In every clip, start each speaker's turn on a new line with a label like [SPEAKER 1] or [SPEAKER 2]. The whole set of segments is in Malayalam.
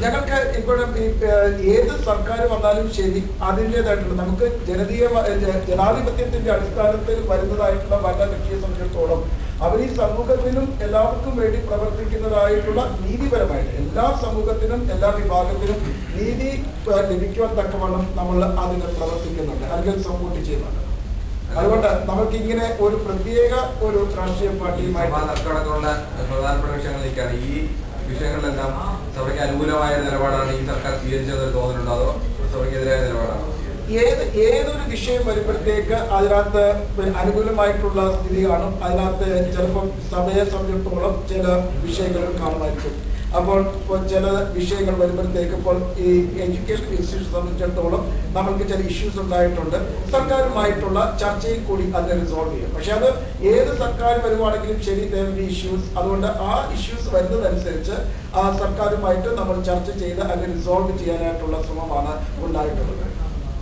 [SPEAKER 1] ഞങ്ങൾക്ക് ഇപ്പോഴും ഏത് സർക്കാർ വന്നാലും ശരി അതിൻ്റെതായിട്ടുള്ള നമുക്ക് ജനാധിപത്യത്തിന്റെ അടിസ്ഥാനത്തിൽ വരുന്നതായിട്ടുള്ള വല്ല വ്യക്തിയെ സംബന്ധിച്ചിടത്തോളം അവർ ഈ സമൂഹത്തിനും എല്ലാവർക്കും വേണ്ടി പ്രവർത്തിക്കുന്നതായിട്ടുള്ള നീതിപരമായിട്ട് എല്ലാ സമൂഹത്തിനും എല്ലാ വിഭാഗത്തിനും നീതി ലഭിക്കുവാൻ തക്കവണ്ണം നമ്മൾ അതിന് പ്രവർത്തിക്കുന്നുണ്ട് അല്ലെങ്കിൽ സപ്പോർട്ട് ചെയ്യുന്നുണ്ട്. അതുകൊണ്ട് നമുക്ക് ഇങ്ങനെ ഒരു പ്രത്യേക ഒരു രാഷ്ട്രീയ പാർട്ടിയുമായിട്ട്
[SPEAKER 2] പ്രധാനപ്പെട്ട വിഷയങ്ങളിലേക്കാണ് ഈ വിഷയങ്ങളിലെല്ലാം സഭയ്ക്ക് അനുകൂലമായ നിലപാടാണ് ഈ സർക്കാർ സ്വീകരിച്ചതെന്ന് തോന്നുന്നുണ്ടോ, അതോ സഭയ്ക്കെതിരായ നിലപാടാണോ?
[SPEAKER 1] ഏതൊരു വിഷയം വരുമ്പോഴത്തേക്ക് അതിനകത്ത് അനുകൂലമായിട്ടുള്ള സ്ഥിതി കാണും. അതിനകത്ത് ചിലപ്പം സഭയെ സംബന്ധിച്ചിടത്തോളം ചില വിഷയങ്ങൾ കാണുമായിരിക്കും. അപ്പോൾ ചില വിഷയങ്ങൾ വരുമ്പോഴത്തേക്ക് ഇപ്പോൾ ഈ എഡ്യൂക്കേഷൻ ഇൻസ്റ്റിറ്റ്യൂഷൻ സംബന്ധിച്ചിടത്തോളം നമ്മൾക്ക് ചില ഇഷ്യൂസ് ഉണ്ടായിട്ടുണ്ട്. സർക്കാരുമായിട്ടുള്ള ചർച്ചയിൽ കൂടി അതിനെ റിസോൾവ് ചെയ്യും. പക്ഷെ അത് ഏത് സർക്കാർ വരുവാണെങ്കിലും ശരി ഇഷ്യൂസ്, അതുകൊണ്ട് ആ ഇഷ്യൂസ് വരുന്നതനുസരിച്ച് ആ സർക്കാരുമായിട്ട് നമ്മൾ ചർച്ച ചെയ്ത് അതിനെ റിസോൾവ് ചെയ്യാനായിട്ടുള്ള ശ്രമമാണ് ഉണ്ടായിട്ടുള്ളത്.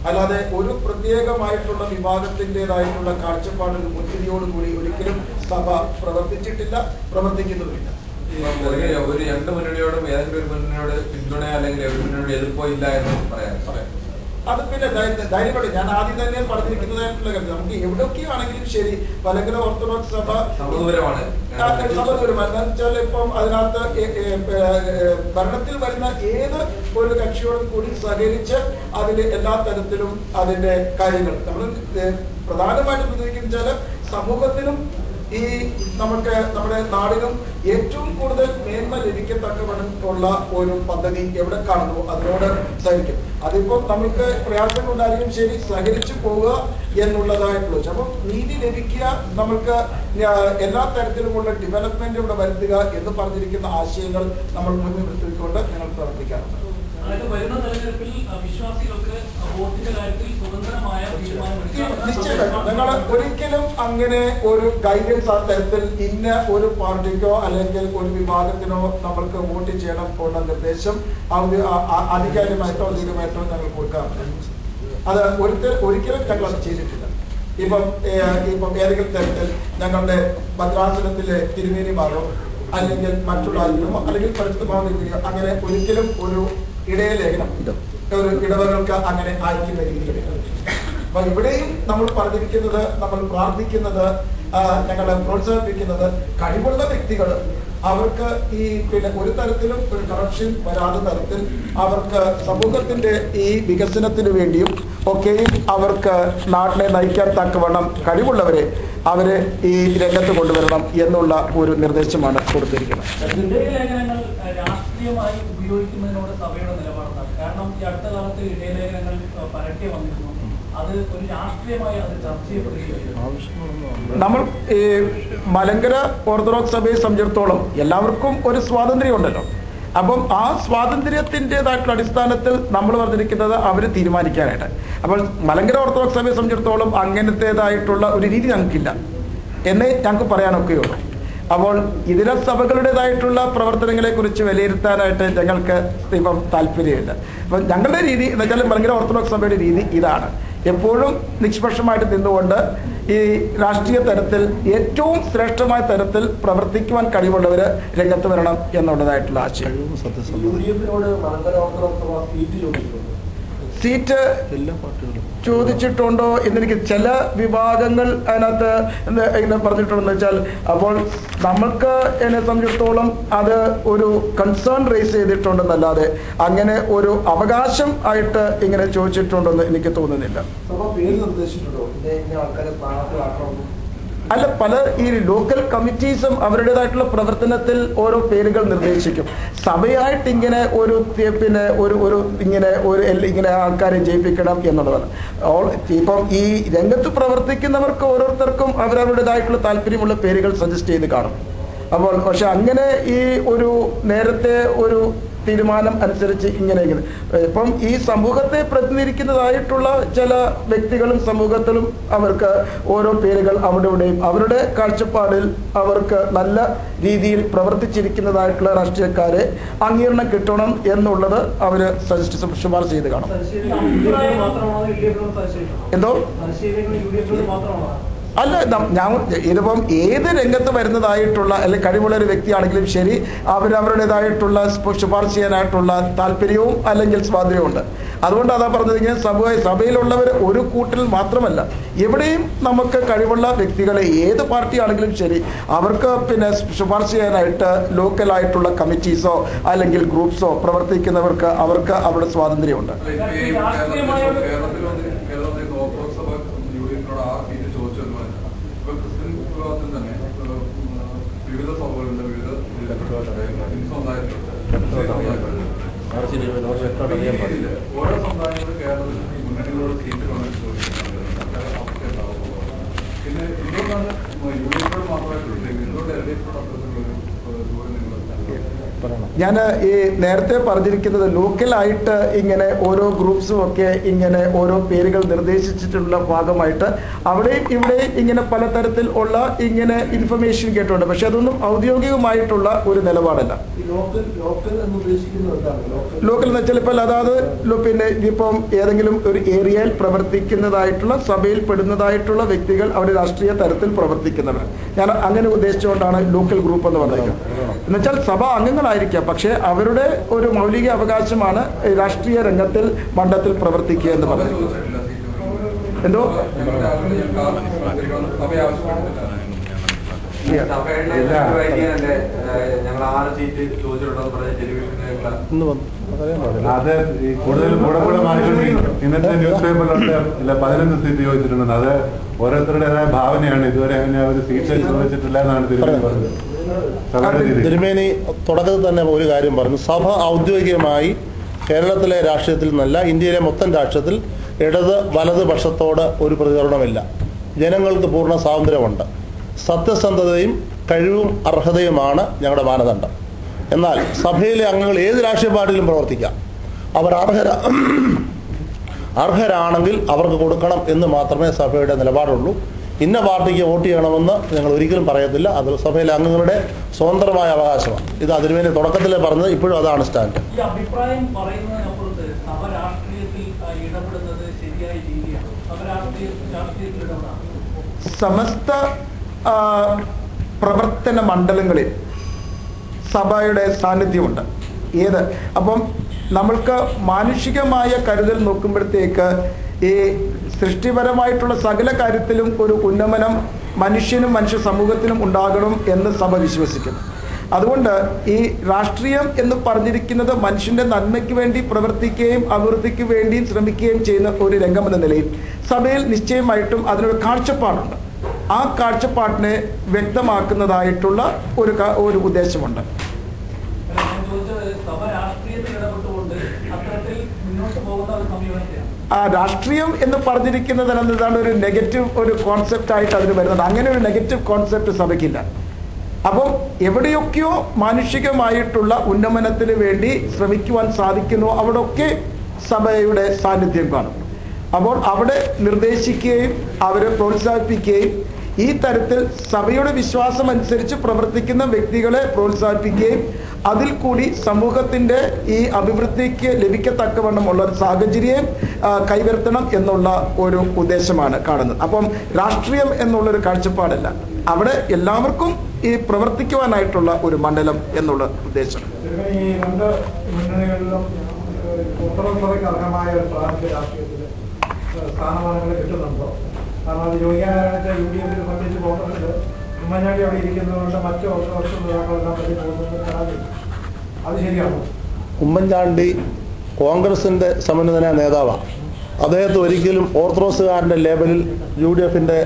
[SPEAKER 1] അല്ലാതെ ഒരു പ്രത്യേകമായിട്ടുള്ള വിഭാഗത്തിൻ്റെതായിട്ടുള്ള കാഴ്ചപ്പാടിന് മുൻവിധിയോടുകൂടി ഒരിക്കലും സഭ പ്രവർത്തിച്ചിട്ടില്ല, പ്രവർത്തിക്കുന്നുമില്ല.
[SPEAKER 2] ഒരു രണ്ട് മുന്നണിയോടും ഏതെങ്കിലും ഒരു മുന്നണിയോട് പിന്തുണ അല്ലെങ്കിൽ ഒരു മുന്നണിയോട് എതിർപ്പോ ഇല്ല എന്ന് പറയാം.
[SPEAKER 1] അത് പിന്നെ ധൈര്യപ്പെട്ട് ഞാൻ ആദ്യം തന്നെ പറഞ്ഞിരിക്കുന്നതായിട്ടുള്ള കാര്യം, നമുക്ക് എവിടെയൊക്കെയാണെങ്കിലും ശരി മലങ്കര ഓർത്തഡോക്സ് സഭ
[SPEAKER 2] സമദൂരമാണ്.
[SPEAKER 1] എന്ന് വെച്ചാൽ ഇപ്പം അതിനകത്ത് ഭരണത്തിൽ വരുന്ന ഏത് ഒരു കക്ഷിയോടും കൂടി സഹകരിച്ച് അതിന്റെ എല്ലാ തരത്തിലും അതിന്റെ കാര്യങ്ങൾ നമ്മൾ പ്രധാനമായിട്ടും പ്രതികരിക്കുന്ന സമൂഹത്തിനും ഈ നമുക്ക് നമ്മുടെ നാടിനും ഏറ്റവും കൂടുതൽ മേന്മ ലഭിക്കത്തക്കവണ്ണമുള്ള ഒരു പദ്ധതി എവിടെ കാണുന്നു അതിനോട് സഹകരിക്കും. അതിപ്പോ നമുക്ക് പ്രയാസങ്ങൾ ഉണ്ടായിരിക്കും ശരി, സഹകരിച്ചു പോവുക എന്നുള്ളതായിട്ടുള്ള. അപ്പം നീതി ലഭിക്കുക, നമുക്ക് എല്ലാ തരത്തിലുമുള്ള ഡെവലപ്മെന്റ് ഇവിടെ വരുത്തുക എന്ന് പറഞ്ഞിരിക്കുന്ന ആശയങ്ങൾ നമ്മൾ മുന്നിൽ നിർത്തിക്കൊണ്ട് ഞങ്ങൾ പ്രവർത്തിക്കാറുണ്ട്.
[SPEAKER 3] വരുന്ന തെരഞ്ഞെടുപ്പിൽ വിശ്വാസികൾക്ക് വോട്ടിന്റെ കാര്യത്തിൽ സ്വതന്ത്രമായ
[SPEAKER 1] ഞങ്ങൾ ഒരിക്കലും അങ്ങനെ ഒരു ഗൈഡൻസ് ആ തരത്തിൽ ഇന്ന ഒരു പാർട്ടിക്കോ അല്ലെങ്കിൽ ഒരു വിഭാഗത്തിനോ നമ്മൾക്ക് വോട്ട് ചെയ്യണം എന്നുള്ള നിർദ്ദേശം ആധികാരികമായിട്ടോ ഔദ്യോഗികമായിട്ടോ ഞങ്ങൾ കൊടുക്കാറുണ്ട്. അത് ഒരിക്കലും ഞങ്ങൾ അത് ചെയ്തിട്ടില്ല. ഇപ്പം ഏതെങ്കിലും തരത്തിൽ ഞങ്ങളുടെ ഭദ്രാസനത്തിലെ തിരുമേനിമാരോ അല്ലെങ്കിൽ മറ്റുള്ള ആളുകളോ അല്ലെങ്കിൽ പരിസ്ഥിതി അങ്ങനെ ഒരിക്കലും ഒരു ഇടയലേഖനം ഒരു ഇടവകൾക്ക് അങ്ങനെ അയക്കുന്ന രീതിയിൽ. അപ്പൊ ഇവിടെയും നമ്മൾ പറഞ്ഞിരിക്കുന്നത്, നമ്മൾ പ്രാർത്ഥിക്കുന്നത്, ഞങ്ങളെ പ്രോത്സാഹിപ്പിക്കുന്നത് കഴിവുള്ള വ്യക്തികൾ അവർക്ക് ഈ ഒരു തരത്തിലും ഒരു കറപ്ഷൻ വരാത്ത തരത്തിൽ അവർക്ക് സമൂഹത്തിന്റെ ഈ വികസനത്തിന് വേണ്ടിയും ഒക്കെയും അവർക്ക് നാട്ടിനെ നയിക്കാൻ തക്കവണ്ണം കഴിവുള്ളവരെ അവരെ ഈ രംഗത്ത് കൊണ്ടുവരണം എന്നുള്ള ഒരു നിർദ്ദേശമാണ് കൊടുത്തിരിക്കുന്നത്.
[SPEAKER 3] രാഷ്ട്രീയമായി ഉപയോഗിക്കുന്നതിനോട് സഭയുടെ നിലപാടാണ്. കാരണം ഈ അടുത്ത കാലത്ത് ഇടയലേഖനങ്ങൾ പരക്കെ വന്നിരുന്നു. അത് ഒരു രാഷ്ട്രീയമായി അത് ചർച്ച ചെയ്യപ്പെടുകയാണ്.
[SPEAKER 1] നമ്മൾ ഈ മലങ്കര ഓർത്തഡോക്സ് സഭയെ സംബന്ധിച്ചിടത്തോളം എല്ലാവർക്കും ഒരു സ്വാതന്ത്ര്യം ഉണ്ടല്ലോ. അപ്പം ആ സ്വാതന്ത്ര്യത്തിൻ്റെതായിട്ടുള്ള അടിസ്ഥാനത്തിൽ നമ്മൾ പറഞ്ഞിരിക്കുന്നത് അവർ തീരുമാനിക്കാനായിട്ട്. അപ്പോൾ മലങ്കര ഓർത്തഡോക്സ് സഭയെ സംബന്ധിച്ചിടത്തോളം അങ്ങനത്തേതായിട്ടുള്ള ഒരു രീതി ഞങ്ങൾക്കില്ല എന്നേ ഞങ്ങൾക്ക് പറയാനൊക്കെയുള്ളൂ. അപ്പോൾ ഇതര സഭകളുടേതായിട്ടുള്ള പ്രവർത്തനങ്ങളെ കുറിച്ച് വിലയിരുത്താനായിട്ട് ഞങ്ങൾക്ക് ഇപ്പം താല്പര്യമില്ല. അപ്പം ഞങ്ങളുടെ രീതി എന്ന് വെച്ചാൽ മലങ്കര ഓർത്തഡോക്സ് സഭയുടെ രീതി ഇതാണ്. എപ്പോഴും നിഷ്പക്ഷമായിട്ട് നിന്നുകൊണ്ട് ഈ രാഷ്ട്രീയ തലത്തിൽ ഏറ്റവും ശ്രേഷ്ഠമായ തരത്തിൽ പ്രവർത്തിക്കുവാൻ കഴിവുള്ളവർ രംഗത്ത് വരണം എന്നുള്ളതായിട്ടുള്ള ആശയം. സീറ്റ് ചോദിച്ചിട്ടുണ്ടോ എന്നെനിക്ക് ചില വിഭാഗങ്ങൾ അതിനകത്ത് ഇങ്ങനെ പറഞ്ഞിട്ടുണ്ടെന്ന് വെച്ചാൽ, അപ്പോൾ നമ്മൾക്ക് എന്നെ സംബന്ധിച്ചിടത്തോളം അത് ഒരു കൺസേൺ റേസ് ചെയ്തിട്ടുണ്ടെന്നല്ലാതെ അങ്ങനെ ഒരു അവകാശം ആയിട്ട് ഇങ്ങനെ ചോദിച്ചിട്ടുണ്ടെന്ന് എനിക്ക് തോന്നുന്നില്ല. അല്ല, പല ഈ ലോക്കൽ കമ്മിറ്റീസും അവരുടേതായിട്ടുള്ള പ്രവർത്തനത്തിൽ ഓരോ പേരുകൾ നിർദ്ദേശിക്കും. സഭയായിട്ട് ഇങ്ങനെ ഒരു ഇങ്ങനെ ആൾക്കാരെ ജയിപ്പിക്കണം എന്നുള്ളതാണ്. ഇപ്പം ഈ രംഗത്ത് പ്രവർത്തിക്കുന്നവർക്ക് ഓരോരുത്തർക്കും അവരവരുടേതായിട്ടുള്ള താല്പര്യമുള്ള പേരുകൾ സജസ്റ്റ് ചെയ്ത് കാണും. അപ്പോൾ പക്ഷെ അങ്ങനെ ഈ ഒരു നേരത്തെ ഒരു തീരുമാനം അനുസരിച്ച് ഇങ്ങനെ ഇപ്പം ഈ സമൂഹത്തെ പ്രതിനിധീകരിക്കുന്നതായിട്ടുള്ള ചില വ്യക്തികളും സമൂഹത്തിലും അവർക്ക് ഓരോ പേരുകൾ അവിടെ ഇവിടെയും അവരുടെ കാഴ്ചപ്പാടിൽ അവർക്ക് നല്ല രീതിയിൽ പ്രവർത്തിച്ചിരിക്കുന്നതായിട്ടുള്ള രാഷ്ട്രീയക്കാരെ അംഗീകരണം കിട്ടണം എന്നുള്ളത് അവർ ശുപാർശ ചെയ്ത് കാണും. എന്തോ അല്ല, ഞാൻ ഇതിപ്പം ഏത് രംഗത്ത് വരുന്നതായിട്ടുള്ള അല്ലെങ്കിൽ കഴിവുള്ള ഒരു വ്യക്തിയാണെങ്കിലും ശരി, അവരവരുടേതായിട്ടുള്ള ശുപാർശ ചെയ്യാനായിട്ടുള്ള താല്പര്യവും അല്ലെങ്കിൽ സ്വാതന്ത്ര്യവും ഉണ്ട്. അതുകൊണ്ട് അതാ പറഞ്ഞത്, ഇങ്ങനെ സഭയിലുള്ളവർ ഒരു കൂട്ടിൽ മാത്രമല്ല, എവിടെയും നമുക്ക് കഴിവുള്ള വ്യക്തികളെ ഏത് പാർട്ടിയാണെങ്കിലും ശരി അവർക്ക് ശുപാർശ ചെയ്യാനായിട്ട് ലോക്കലായിട്ടുള്ള കമ്മിറ്റീസോ അല്ലെങ്കിൽ ഗ്രൂപ്പ്സോ പ്രവർത്തിക്കുന്നവർക്ക് അവർക്ക് അവരുടെ സ്വാതന്ത്ര്യമുണ്ട്.
[SPEAKER 4] ഓരോ സമുദായങ്ങളും കേരളത്തിൽ മുന്നണികളോട് സീറ്റ് പിന്നെ എന്തുകൊണ്ടാണ് യൂണിയനോട് മാത്രമായിട്ടുള്ളത്, എന്തുകൊണ്ട് എൽഡിഎഫിനോട് അത്തരത്തിലൊരു ദൂരം നിങ്ങൾ?
[SPEAKER 1] ഞാൻ ഈ നേരത്തെ പറഞ്ഞിരിക്കുന്നത് ലോക്കലായിട്ട് ഇങ്ങനെ ഓരോ ഗ്രൂപ്പ്സും ഒക്കെ ഇങ്ങനെ ഓരോ പേരുകൾ നിർദ്ദേശിച്ചിട്ടുള്ള ഭാഗമായിട്ട് അവിടെയും ഇവിടെയും ഇങ്ങനെ പലതരത്തിൽ ഉള്ള ഇങ്ങനെ ഇൻഫർമേഷൻ കേട്ടുണ്ട്. പക്ഷെ അതൊന്നും ഔദ്യോഗികമായിട്ടുള്ള ഒരു നിലപാടല്ല. ലോക്കൽ എന്ന് വെച്ചാൽ ഇപ്പോൾ അതായത് ഇപ്പം ഏതെങ്കിലും ഒരു ഏരിയയിൽ പ്രവർത്തിക്കുന്നതായിട്ടുള്ള സഭയിൽ പെടുന്നതായിട്ടുള്ള വ്യക്തികൾ അവരുടെ രാഷ്ട്രീയ തലത്തിൽ പ്രവർത്തിക്കുന്നവർ, ഞാൻ അങ്ങനെ ഉദ്ദേശിച്ചുകൊണ്ടാണ് ലോക്കൽ ഗ്രൂപ്പ് എന്ന് പറയുന്നത്. എന്നുവെച്ചാൽ സഭ അംഗങ്ങളായിരിക്കാം, പക്ഷേ അവരുടെ ഒരു മൗലിക അവകാശമാണ് രാഷ്ട്രീയ രംഗത്തിൽ മണ്ഡലത്തിൽ പ്രവർത്തിക്കുക എന്ന് പറയുന്നത്. എന്തോ
[SPEAKER 4] അത് കൂടുതൽ കൂടെ മാറിക്കൊണ്ടിരിക്കും. ഇന്നത്തെ ന്യൂസ് പേപ്പറിലുണ്ട് 15 സീറ്റ് ചോദിച്ചിട്ടുണ്ടെന്ന്. അത് ഓരോരുത്തരുടേതായ ഭാവനയാണ്. ഇതുവരെ അങ്ങനെ ഒരു സീറ്റ് ചോദിച്ചിട്ടില്ല എന്നാണ് തിരുമേനി പറഞ്ഞത്.
[SPEAKER 5] തിരുമേനി തുടക്കത്തിൽ തന്നെ ഒരു കാര്യം പറഞ്ഞു, സഭ ഔദ്യോഗികമായി കേരളത്തിലെ രാഷ്ട്രീയത്തിൽ നിന്നല്ല ഇന്ത്യയിലെ മൊത്തം രാഷ്ട്രീയത്തിൽ ഇടത് വലത് പക്ഷത്തോട് ഒരു പ്രതികരണമില്ല. ജനങ്ങൾക്ക് പൂർണ്ണ സ്വാതന്ത്ര്യമുണ്ട്. സത്യസന്ധതയും കഴിവും അർഹതയുമാണ് ഞങ്ങളുടെ മാനദണ്ഡം. എന്നാൽ സഭയിലെ അംഗങ്ങൾ ഏത് രാഷ്ട്രീയ പാർട്ടിയിലും പ്രവർത്തിക്കാം. അവർ അർഹരാണെങ്കിൽ അവർക്ക് കൊടുക്കണം എന്ന് മാത്രമേ സഭയുടെ നിലപാടുള്ളൂ. ഇന്ന പാർട്ടിക്ക് വോട്ട് ചെയ്യണമെന്ന് ഞങ്ങൾ ഒരിക്കലും പറയത്തില്ല. അത് സഭയിലെ അംഗങ്ങളുടെ സ്വതന്ത്രമായ അവകാശമാണ്. ഇത് അതിനുവേണ്ടി തുടക്കത്തിലേ പറഞ്ഞത്, ഇപ്പോഴും അതാണ് സ്റ്റാൻഡ്.
[SPEAKER 1] സമസ്ത പ്രവർത്തന മണ്ഡലങ്ങളിൽ സഭയുടെ സാന്നിധ്യമുണ്ട്. അപ്പം നമ്മൾക്ക് മാനുഷികമായ കരുതൽ നോക്കുമ്പോഴത്തേക്ക് ഈ സൃഷ്ടിപരമായിട്ടുള്ള സകല കാര്യത്തിലും ഒരു ഉന്നമനം മനുഷ്യനും മനുഷ്യ സമൂഹത്തിനും ഉണ്ടാകണം എന്ന് സഭ വിശ്വസിക്കുന്നു. അതുകൊണ്ട് ഈ രാഷ്ട്രീയം എന്ന് പറഞ്ഞിരിക്കുന്നത് മനുഷ്യന്റെ നന്മയ്ക്ക് വേണ്ടി പ്രവർത്തിക്കുകയും അഭിവൃദ്ധിക്ക് വേണ്ടിയും ശ്രമിക്കുകയും ചെയ്യുന്ന ഒരു രംഗമെന്ന നിലയിൽ സഭയിൽ നിശ്ചയമായിട്ടും അതിനൊരു കാഴ്ചപ്പാടുണ്ട്. ആ കാഴ്ചപ്പാടിനെ വ്യക്തമാക്കുന്നതായിട്ടുള്ള ഒരു ഉദ്ദേശമുണ്ട്. ആ രാഷ്ട്രീയം എന്ന് പറഞ്ഞിരിക്കുന്നത് എന്നതാണ് ഒരു നെഗറ്റീവ് ഒരു കോൺസെപ്റ്റ് ആയിട്ട് അതിന് വരുന്നത്. അങ്ങനെ ഒരു നെഗറ്റീവ് കോൺസെപ്റ്റ് സഭയ്ക്കില്ല. അപ്പം എവിടെയൊക്കെയോ മാനുഷികമായിട്ടുള്ള ഉന്നമനത്തിന് വേണ്ടി ശ്രമിക്കുവാൻ സാധിക്കുന്നു അവിടെയൊക്കെ സഭയുടെ സാന്നിധ്യം കാണും. അപ്പോൾ അവിടെ നിർദ്ദേശിക്കുകയും അവരെ പ്രോത്സാഹിപ്പിക്കുകയും ഈ തരത്തിൽ സഭയുടെ വിശ്വാസം അനുസരിച്ച് പ്രവർത്തിക്കുന്ന വ്യക്തികളെ പ്രോത്സാഹിപ്പിക്കുകയും അതിൽ കൂടി സമൂഹത്തിൻ്റെ ഈ അഭിവൃദ്ധിക്ക് ലഭിക്കത്തക്കവണ്ണമുള്ള ഒരു സാഹചര്യം കൈവരുത്തണം എന്നുള്ള ഒരു ഉദ്ദേശമാണ് കാണുന്നത്. അപ്പം രാഷ്ട്രീയം എന്നുള്ളൊരു കാഴ്ചപ്പാടല്ല, അവിടെ എല്ലാവർക്കും ഈ പ്രവർത്തിക്കുവാനായിട്ടുള്ള ഒരു മണ്ഡലം എന്നുള്ള ഉദ്ദേശം.
[SPEAKER 6] ഈ രണ്ട് മുന്നണികളിലും ഉത്തരസഭയ്ക്ക് അർഹമായ ഒരു പ്രാദേശിക രാഷ്ട്രീയത്തിൽ സ്ഥാനമാനങ്ങൾ കിട്ടുന്നുണ്ടോ? കാരണം അത് യോഗ്യമായിട്ട് UDF സംബന്ധിച്ച് പോകുന്നത് ഉമ്മൻചാണ്ടി അവിടെ ഇരിക്കുന്നതുകൊണ്ട് മറ്റു ഓർത്തഡോക്സ് നേതാക്കളെല്ലാം പറ്റി പോകുന്നത് അത് ശരിയാണോ?
[SPEAKER 5] ഉമ്മൻചാണ്ടി കോൺഗ്രസിൻ്റെ സമന്വിതനായ നേതാവാണ്. അദ്ദേഹത്തെ ഒരിക്കലും ഓർത്തഡോക്സുകാരൻ്റെ ലേബലിൽ UDFിൻ്റെ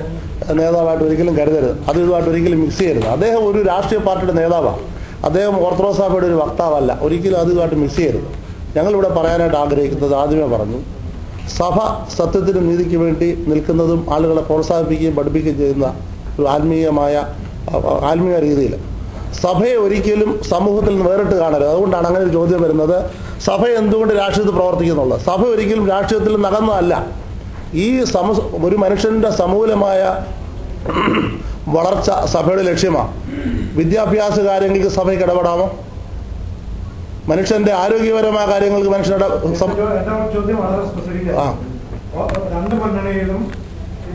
[SPEAKER 5] നേതാവായിട്ട് ഒരിക്കലും കരുതരുത്. അത് ഇതുമായിട്ട് ഒരിക്കലും മിക്സ് ചെയ്യരുത്. അദ്ദേഹം ഒരു രാഷ്ട്രീയ പാർട്ടിയുടെ നേതാവാണ്. അദ്ദേഹം ഓർത്തഡോക്സ് സഭയുടെ ഒരു വക്താവല്ല. ഒരിക്കലും അത് ഇതുമായിട്ട് മിക്സ് ചെയ്യരുത്. ഞങ്ങളിവിടെ പറയാനായിട്ട് ആഗ്രഹിക്കുന്നത്, ആദ്യമേ പറഞ്ഞു, സഭ സത്യത്തിനും നീതിക്ക് വേണ്ടി നിൽക്കുന്നതും ആളുകളെ പ്രോത്സാഹിപ്പിക്കുകയും പഠിപ്പിക്കുകയും ചെയ്യുന്ന ഒരു ആത്മീയ രീതിയിൽ സഭയെ ഒരിക്കലും സമൂഹത്തിൽ നിന്ന് വേറിട്ട് കാണരുത്. അതുകൊണ്ടാണ് അങ്ങനെ ഒരു ചോദ്യം വരുന്നത്, സഭ എന്തുകൊണ്ട് രാഷ്ട്രീയത്തിൽ പ്രവർത്തിക്കുന്നുള്ളത്? സഭ ഒരിക്കലും രാഷ്ട്രീയത്തിൽ നകന്നതല്ല. ഈ ഒരു മനുഷ്യൻ്റെ സമൂലമായ വളർച്ച സഭയുടെ ലക്ഷ്യമാണ്. വിദ്യാഭ്യാസ കാര്യങ്ങൾക്ക് സഭയ്ക്ക് ഇടപെടാമോ? മനുഷ്യന്റെ ആരോഗ്യപരമായ കാര്യങ്ങൾക്ക് മനുഷ്യരുടെ
[SPEAKER 6] ചോദ്യം വളരെ സ്പെസിഫിക്. രണ്ട് മുന്നണിയിലും ഈ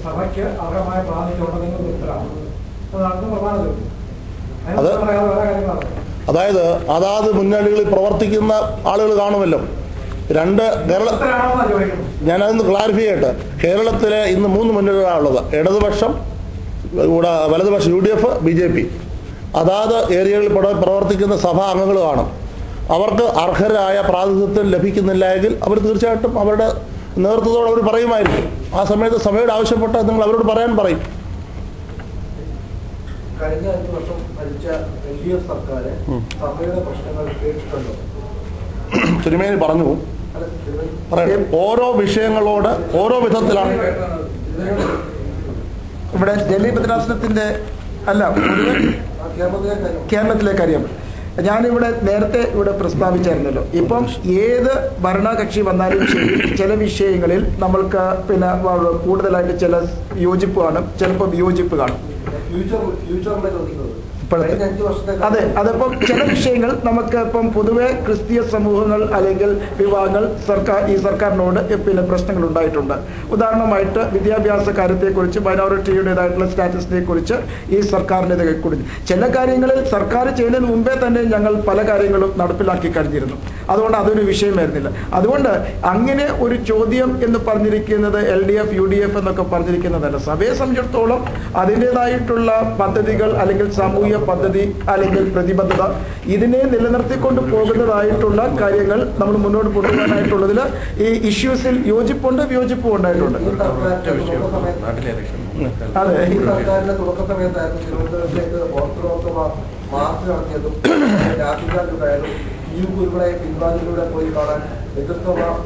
[SPEAKER 6] സഭയ്ക്ക് അർഹമായ പ്രാതിനിധ്യം ഉണ്ടെങ്കിൽ നിർത്തലാണ്. അതാണ് പ്രധാന ചോദ്യം.
[SPEAKER 5] അത്
[SPEAKER 6] വേറെ കാര്യങ്ങളാണ്.
[SPEAKER 5] അതായത് അതാത് മുന്നണികളിൽ പ്രവർത്തിക്കുന്ന ആളുകൾ കാണുമല്ലോ. ഞാനതൊന്ന് ക്ലാരിഫൈ ചെയ്യട്ടെ. കേരളത്തിലെ ഇന്ന് 3 മുന്നണികളാണുള്ളത്. ഇടതുപക്ഷം, വലതുപക്ഷം UDF, BJP. അതാത് ഏരിയകളിൽ പ്രവർത്തിക്കുന്ന സഭാ അംഗങ്ങൾ കാണും. അവർക്ക് അർഹരായ പ്രാതിനിധ്യം ലഭിക്കുന്നില്ല എങ്കിൽ അവർ തീർച്ചയായിട്ടും അവരുടെ നേതൃത്വത്തോട് അവർ പറയുമായിരിക്കും. ആ സമയത്ത് സഭയോട് ആവശ്യപ്പെട്ടാൽ നിങ്ങൾ അവരോട് പറയാൻ പറയും.
[SPEAKER 6] കഴിഞ്ഞ 5 വർഷം ഭരിച്ച LDF സർക്കാർ സഭയുടെ പ്രശ്നങ്ങൾ കേട്ടിട്ടുണ്ടോ?
[SPEAKER 5] തിരുമേനി പറഞ്ഞു. ഓരോ വിഷയങ്ങളോട് ഓരോ വിധത്തിലാണ്.
[SPEAKER 1] ഇവിടെ ഡൽഹി ഭദ്രാസനത്തിന്റെ അല്ല, കേരളത്തിലേക്ക് അറിയാം. ഞാനിവിടെ നേരത്തെ പ്രസ്താവിച്ചായിരുന്നല്ലോ. ഇപ്പം ഏത് ഭരണകക്ഷി വന്നാലും ശരി, ചില വിഷയങ്ങളിൽ നമ്മൾക്ക് പിന്നെ കൂടുതലായിട്ട് ചില യോജിപ്പ് കാണും, ചിലപ്പോൾ വിയോജിപ്പ് കാണും. അതെ, അതിപ്പം ചില വിഷയങ്ങൾ നമുക്ക് ഇപ്പം പൊതുവെ ക്രിസ്തീയ സമൂഹങ്ങൾ അല്ലെങ്കിൽ വിഭാഗങ്ങൾ ഈ സർക്കാരിനോട് പിന്നെ പ്രശ്നങ്ങൾ ഉണ്ടായിട്ടുണ്ട്. ഉദാഹരണമായിട്ട് വിദ്യാഭ്യാസ കാര്യത്തെക്കുറിച്ച്, മൈനോറിറ്റിയുടേതായിട്ടുള്ള സ്റ്റാറ്റസിനെ കുറിച്ച് ഈ സർക്കാരിൻ്റെ കുറിച്ച് ചില കാര്യങ്ങളിൽ സർക്കാർ ചെയ്യുന്നതിന് മുമ്പേ തന്നെ ഞങ്ങൾ പല കാര്യങ്ങളും നടപ്പിലാക്കി കഴിഞ്ഞിരുന്നു. അതുകൊണ്ട് അതൊരു വിഷയമായിരുന്നില്ല. അതുകൊണ്ട് അങ്ങനെ ഒരു ചോദ്യം എന്ന് പറഞ്ഞിരിക്കുന്നത് LDF UDF എന്നൊക്കെ പറഞ്ഞിരിക്കുന്നതല്ല. സഭയെ സംബന്ധിച്ചിടത്തോളം അതിൻ്റെതായിട്ടുള്ള പദ്ധതികൾ അല്ലെങ്കിൽ സാമൂഹിക പദ്ധതി അല്ലെങ്കിൽ പ്രതിബദ്ധത, ഇതിനെ നിലനിർത്തിക്കൊണ്ട് പോകുന്നതായിട്ടുള്ള കാര്യങ്ങൾ നമ്മൾ മുന്നോട്ട് കൊണ്ടുപോകാനായിട്ടുള്ളതിൽ ഈ ഇഷ്യൂസിൽ യോജിപ്പുണ്ട്, വിയോജിപ്പും ഉണ്ടായിട്ടുണ്ട്.
[SPEAKER 6] അതെ, ഈ സർക്കാരിന്റെ തുടക്ക സമയത്തായിരുന്നു തിരുവനന്തപുരത്തേക്ക് മാർച്ച് നടത്തിയതും രാഷ്ട്രീയക്കാരുണ്ടായാലും ഉൾപ്പെടെ പിൻവാതിലൂടെ പോയി കാണാൻ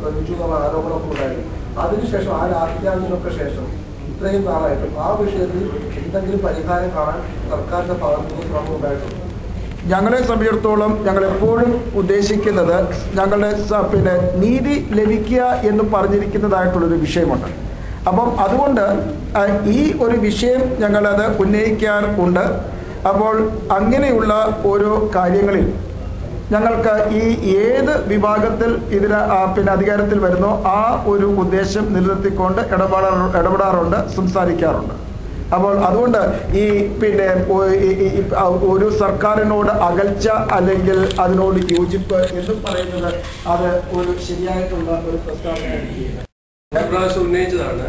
[SPEAKER 6] ശ്രമിച്ചുള്ള ആരോപണമൊക്കെ ഉണ്ടായിരുന്നു. അതിനുശേഷം ആ രാഷ്ട്രീയത്തിനൊക്കെ ശേഷം ഇത്രയും നാളായിട്ടും ആ വിഷയത്തിൽ എന്തെങ്കിലും പരിഹാരം കാണാൻ സർക്കാരിന്റെ ഭാഗത്തുനിന്ന് ശ്രമം ഉണ്ടായിട്ടുണ്ട്?
[SPEAKER 1] ഞങ്ങളെ സംബന്ധിച്ചിടത്തോളം ഞങ്ങൾ എപ്പോഴും ഉദ്ദേശിക്കുന്നത് ഞങ്ങളുടെ പിന്നെ നീതി ലഭിക്കുക എന്ന് പറഞ്ഞിരിക്കുന്നതായിട്ടുള്ളൊരു വിഷയമുണ്ട്. അപ്പം അതുകൊണ്ട് ഈ ഒരു വിഷയം ഞങ്ങളത് ഉന്നയിക്കാറുണ്ട്. അപ്പോൾ അങ്ങനെയുള്ള ഓരോ കാര്യങ്ങളിൽ ഞങ്ങൾക്ക് ഈ ഏത് വിഭാഗത്തിൽ ഇതിന് പിന്നെ അധികാരത്തിൽ വരുന്നോ ആ ഒരു ഉദ്ദേശം നിലനിർത്തിക്കൊണ്ട് ഇടപെടാറുണ്ട്, സംസാരിക്കാറുണ്ട്. അപ്പോൾ അതുകൊണ്ട് ഈ പിന്നെ ഒരു സർക്കാരിനോട് അകൽച്ച അല്ലെങ്കിൽ അതിനോട് യോജിപ്പ് എന്ന് പറയുന്നത് അത് ഒരു ശരിയായിട്ടുള്ള ഒരു പ്രസ്താവനയാണ്.
[SPEAKER 2] ഉന്നയിച്ചതാണ്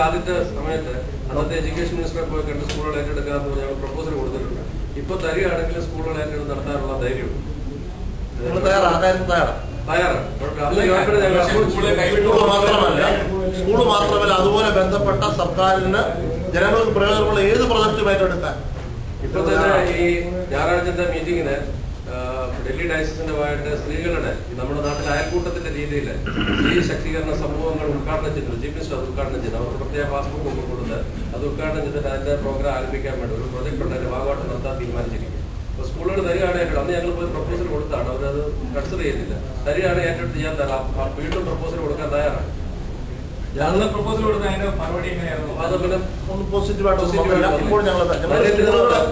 [SPEAKER 2] ആദ്യത്തെ സമയത്ത് അന്നത്തെ എഡ്യൂക്കേഷൻ മിനിസ്റ്ററെ പോയി കണ്ട് സ്കൂളുകൾ ഏറ്റെടുക്കാമെന്ന് ഞങ്ങൾ പ്രപ്പോസൽ കൊടുത്തിട്ടുണ്ട്. ഇപ്പൊ തരികയാണെങ്കിൽ സ്കൂളുകൾ ഏറ്റെടുത്ത് നടത്താനുള്ള ധൈര്യമുണ്ട്.
[SPEAKER 5] സ്കൂള് മാത്രമല്ല അതുപോലെ ബന്ധപ്പെട്ട സർക്കാരിന് ജനങ്ങൾക്ക് പ്രയോജനമുള്ള ഏത് പ്രൊജക്റ്റും ഏറ്റെടുക്കാൻ.
[SPEAKER 2] ഇപ്പൊ തന്നെ ഈ ഞായറാഴ്ചത്തെ മീറ്റിങ്ങിന് ഡൽഹി ഡയസിന്റെ ഭാഗമായിട്ട് സ്ത്രീകളുടെ നമ്മുടെ നാട്ടിലെ അയൽക്കൂട്ടത്തിന്റെ രീതിയിൽ സ്ത്രീ ശക്തീകരണ സമൂഹങ്ങൾ ഉദ്ഘാടനം ചെയ്തു. ചീഫ് മിനിസ്റ്റർ അത് ഉദ്ഘാടനം ചെയ്തു. അവർക്ക് പ്രത്യേക പാസ്ബുക്ക് കൊടുത്ത് അത് ഉദ്ഘാടനം ചെയ്തിട്ട് അതിന്റെ പ്രോഗ്രാം ആരംഭിക്കാൻ വേണ്ടി ഒരു പ്രൊജക്ട് ഉണ്ട്. അതിന്റെ ഭാഗമായിട്ട് നടത്താൻ തീരുമാനിച്ചിരിക്കും. അപ്പൊ സ്കൂളുകൾ തരികയാണെങ്കിൽ അന്ന് ഞങ്ങൾ പോയി പ്രപ്പോസൽ കൊടുത്താണ്. അവരത് കൺസിഡർ ചെയ്യുന്നില്ല. തരികയാണ് ഏറ്റെടുത്ത് ചെയ്യാൻ തരാം. വീണ്ടും പ്രപ്പോസൽ കൊടുക്കാൻ തയ്യാറാണ്.
[SPEAKER 3] ഞങ്ങൾ പ്രപ്പോസൽ കൊടുത്ത അതിന്റെ മറുപടി എങ്ങനെയായിരുന്നു?
[SPEAKER 2] അത് പിന്നെ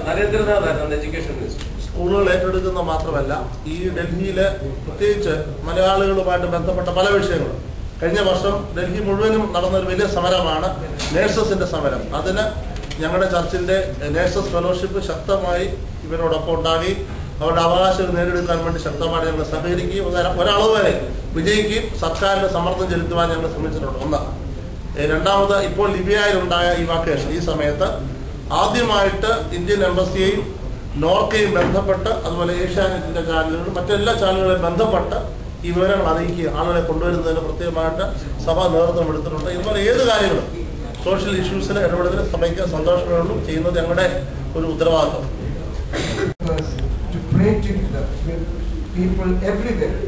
[SPEAKER 2] നരേന്ദ്രനാഥായിരുന്നു എഡ്യൂക്കേഷൻ മിനിസ്റ്റർ.
[SPEAKER 5] സ്കൂളുകൾ ഏറ്റെടുക്കുന്ന മാത്രമല്ല ഈ ഡൽഹിയിലെ പ്രത്യേകിച്ച് മലയാളികളുമായിട്ട് ബന്ധപ്പെട്ട പല വിഷയങ്ങളും കഴിഞ്ഞ വർഷം ഡൽഹി മുഴുവനും നടന്നൊരു വലിയ സമരമാണ് നേഴ്സസിന്റെ സമരം. അതിന് ഞങ്ങളുടെ ചർച്ചിന്റെ നേഴ്സസ് ഫെലോഷിപ്പ് ശക്തമായി ഇവരോടൊപ്പം ഉണ്ടാകി അവരുടെ അവകാശങ്ങൾ നേടിയെടുക്കാൻ വേണ്ടി ശക്തമായി ഞങ്ങൾ സഹകരിക്കുകയും ഒരളവ് വരെ വിജയിക്കുകയും സർക്കാരിന് സമ്മർദ്ദം ചെലുത്തുവാൻ ഞങ്ങൾ ശ്രമിച്ചിട്ടുണ്ട്. ഒന്ന്. രണ്ടാമത് ഇപ്പോൾ ലിബിയയിലുണ്ടായ ഈ വാക്കേഷൻ ഈ സമയത്ത് ആദ്യമായിട്ട് ഇന്ത്യൻ എംബസിയെയും നോർക്കയും ബന്ധപ്പെട്ട് അതുപോലെ ഏഷ്യാനെറ്റിന്റെ ചാനലുകളും മറ്റെല്ലാ ചാനലുകളെയും ബന്ധപ്പെട്ട് ഈ വിവരങ്ങൾ അറിയിക്കുക ആളുകളെ കൊണ്ടുവരുന്നതിന് പ്രത്യേകമായിട്ട് സഭ നേതൃത്വം എടുത്തിട്ടുണ്ട്. ഇതുപോലെ ഏത് കാര്യങ്ങളും സോഷ്യൽ ഇഷ്യൂസിൽ ഇടപെടുന്നതിന് സഭയ്ക്ക് സന്തോഷമേ ഉള്ളൂ. ചെയ്യുന്നത് ഞങ്ങളുടെ ഒരു ഉത്തരവാദിത്വം.
[SPEAKER 6] To pray together with people everywhere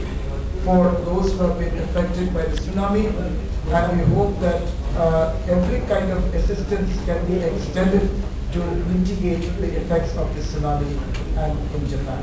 [SPEAKER 6] for those who have been affected by the tsunami, and we hope that every kind of assistance can be extended to mitigate the effects of the tsunami and in Japan.